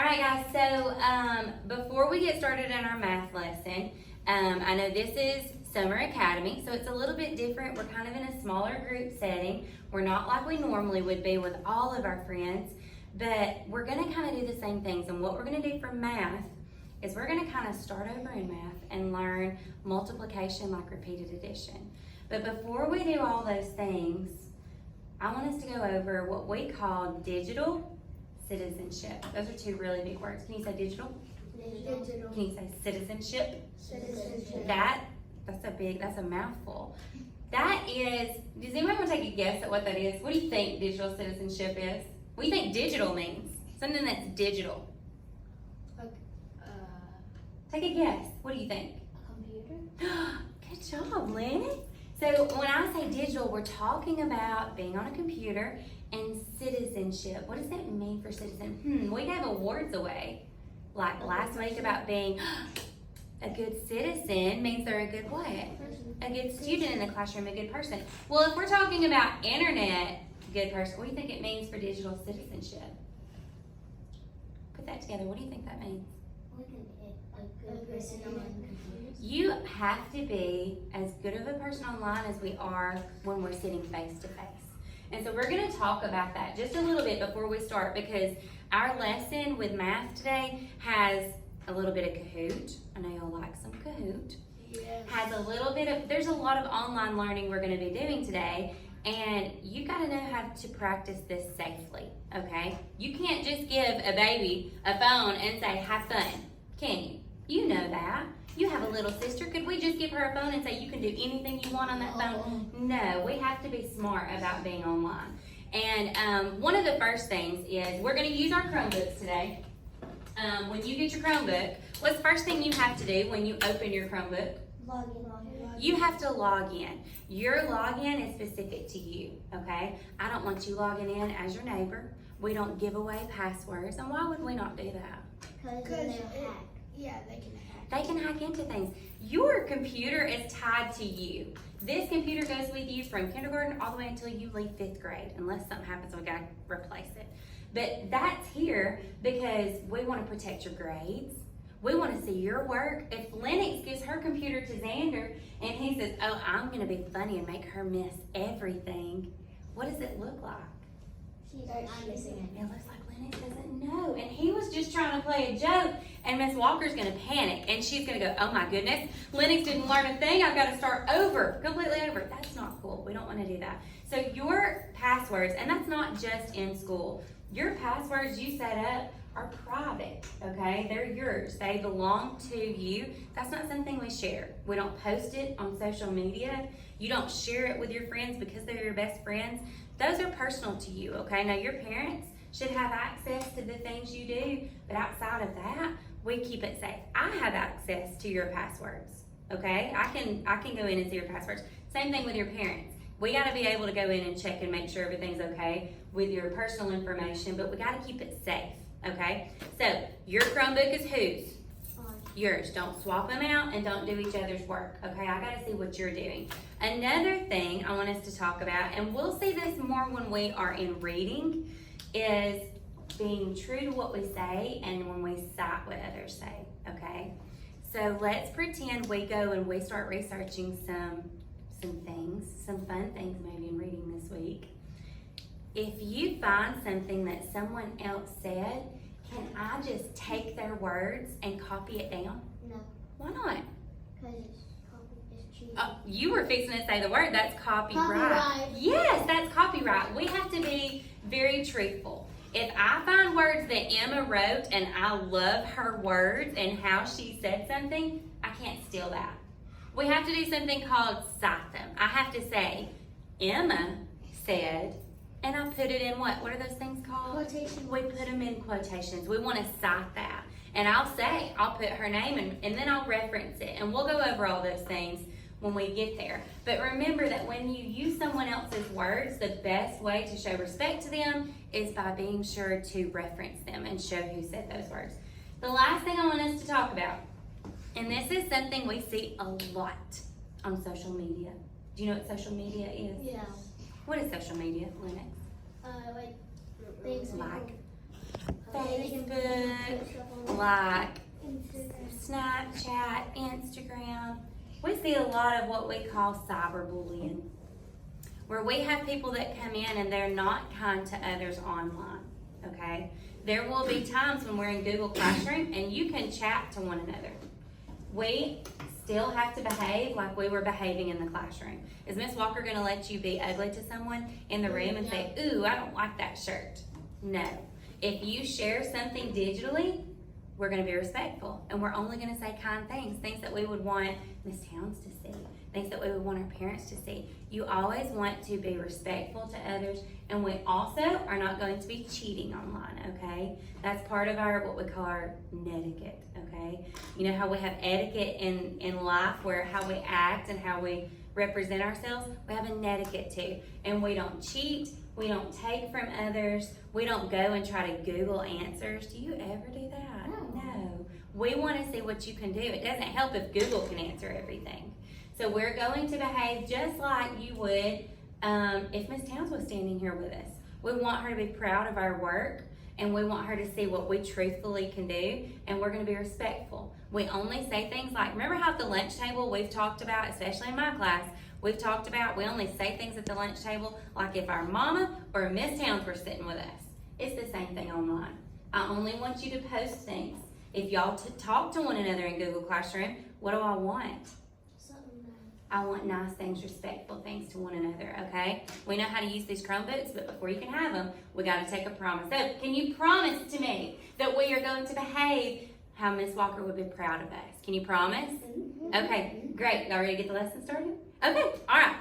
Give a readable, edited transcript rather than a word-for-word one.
right, guys, so before we get started in our math lesson, I know this is Summer Academy, so it's a little bit different. We're kind of in a smaller group setting. We're not like we normally would be with all of our friends, but we're going to kind of do the same things. And what we're going to do for math is we're going to kind of start over in math and learn multiplication like repeated addition. But before we do all those things, I want us to go over what we call digital citizenship. Those are two really big words. Can you say digital? Digital. Can you say citizenship? Citizenship. That's a mouthful. That is, does anybody want to take a guess at what that is? What do you think digital citizenship is? What do you think digital means? Something that's digital. Take a guess. What do you think? A computer. Good job, Lynn. So when I say digital, we're talking about being on a computer and citizenship. What does that mean for citizen? We gave awards away like last week about being a good citizen means they're a good what? A good student in the classroom, a good person. Well, if we're talking about internet good person, what do you think it means for digital citizenship? Put that together. What do you think that means? A good person on computers. You have to be as good of a person online as we are when we're sitting face to face. And so we're going to talk about that just a little bit before we start, because our lesson with math today has a little bit of Kahoot. I know y'all like some Kahoot. Yes. Has a little bit of, there's a lot of online learning we're going to be doing today, and you got to know how to practice this safely, okay? You can't just give a baby a phone and say, have fun, can you? You know that. You have a little sister. Could we just give her a phone and say you can do anything you want on that phone? No, we have to be smart about being online. And one of the first things is we're going to use our Chromebooks today. When you get your Chromebook, what's the first thing you have to do when you open your Chromebook? Log in. You have to log in. Your login is specific to you, okay? I don't want you logging in as your neighbor. We don't give away passwords. And why would we not do that? Because they'll hack. Yeah, they can hack. They can hack into things. Your computer is tied to you. This computer goes with you from kindergarten all the way until you leave 5th grade, unless something happens, we gotta replace it. But that's here because we want to protect your grades. We want to see your work. If Lennox gives her computer to Xander and he says, oh, I'm going to be funny and make her miss everything, what does it look like? She's missing It looks like Lennox doesn't know. And he was just trying to play a joke, and Miss Walker's going to panic, and she's going to go, oh my goodness, Lennox didn't learn a thing. I've got to start over, completely over. That's not cool. We don't want to do that. So your passwords, and that's not just in school, your passwords you set up are private, okay? They're yours. They belong to you. That's not something we share. We don't post it on social media. You don't share it with your friends because they're your best friends. Those are personal to you, okay? Now, your parents should have access to the things you do, but outside of that, we keep it safe. I have access to your passwords, okay? I can go in and see your passwords. Same thing with your parents. We got to be able to go in and check and make sure everything's okay with your personal information, but we got to keep it safe, okay? So your Chromebook is whose? Yours. Don't swap them out and don't do each other's work, okay? I got to see what you're doing. Another thing I want us to talk about, and we'll see this more when we are in reading, is being true to what we say and when we cite what others say, okay? So let's pretend we go and we start researching some things, some fun things maybe in reading this week. If you find something that someone else said, can I just take their words and copy it down? No. Why not? Because it's cheating. Oh, you were fixing to say the word. That's copyright. Copyright. Yes, that's copyright. We have to be very truthful. If I find words that Emma wrote and I love her words and how she said something, I can't steal that. We have to do something called cite them. I have to say, Emma said, and I put it in what? What are those things called? Quotations. We put them in quotations. We want to cite that. And I'll put her name and then I'll reference it. And we'll go over all those things when we get there. But remember that when you use someone else's words, the best way to show respect to them is by being sure to reference them and show who said those words. The last thing I want us to talk about, and this is something we see a lot on social media. Do you know what social media is? Yeah. What is social media, Lennox? Like things Like they can Facebook, like Snapchat, Instagram. We see a lot of what we call cyberbullying, where we have people that come in and they're not kind to others online, okay? There will be times when we're in Google Classroom and you can chat to one another. We still have to behave like we were behaving in the classroom. Is Miss Walker gonna let you be ugly to someone in the room and say, ooh, I don't like that shirt? No. If you share something digitally, we're gonna be respectful, and we're only gonna say kind things, things that we would want Miss Towns to see, things that we would want our parents to see. You always want to be respectful to others, and we also are not going to be cheating online, okay? That's part of our, what we call our netiquette, okay? You know how we have etiquette in life, where how we act and how we represent ourselves, we have a netiquette too. And we don't cheat, we don't take from others, we don't go and try to Google answers. Do you ever do that? No. We want to see what you can do. It doesn't help if Google can answer everything. So we're going to behave just like you would if Miss Towns was standing here with us. We want her to be proud of our work, and we want her to see what we truthfully can do, and we're going to be respectful. We only say things like, remember how at the lunch table we've talked about, especially in my class, we've talked about we only say things at the lunch table like if our mama or Miss Towns were sitting with us. It's the same thing online. I only want you to post things. If y'all talk to one another in Google Classroom, what do I want? I want nice things, respectful things to one another, okay? We know how to use these Chromebooks, but before you can have them, we got to take a promise. So, can you promise to me that we are going to behave how Miss Walker would be proud of us? Can you promise? Okay, great. Y'all ready to get the lesson started? Okay, all right.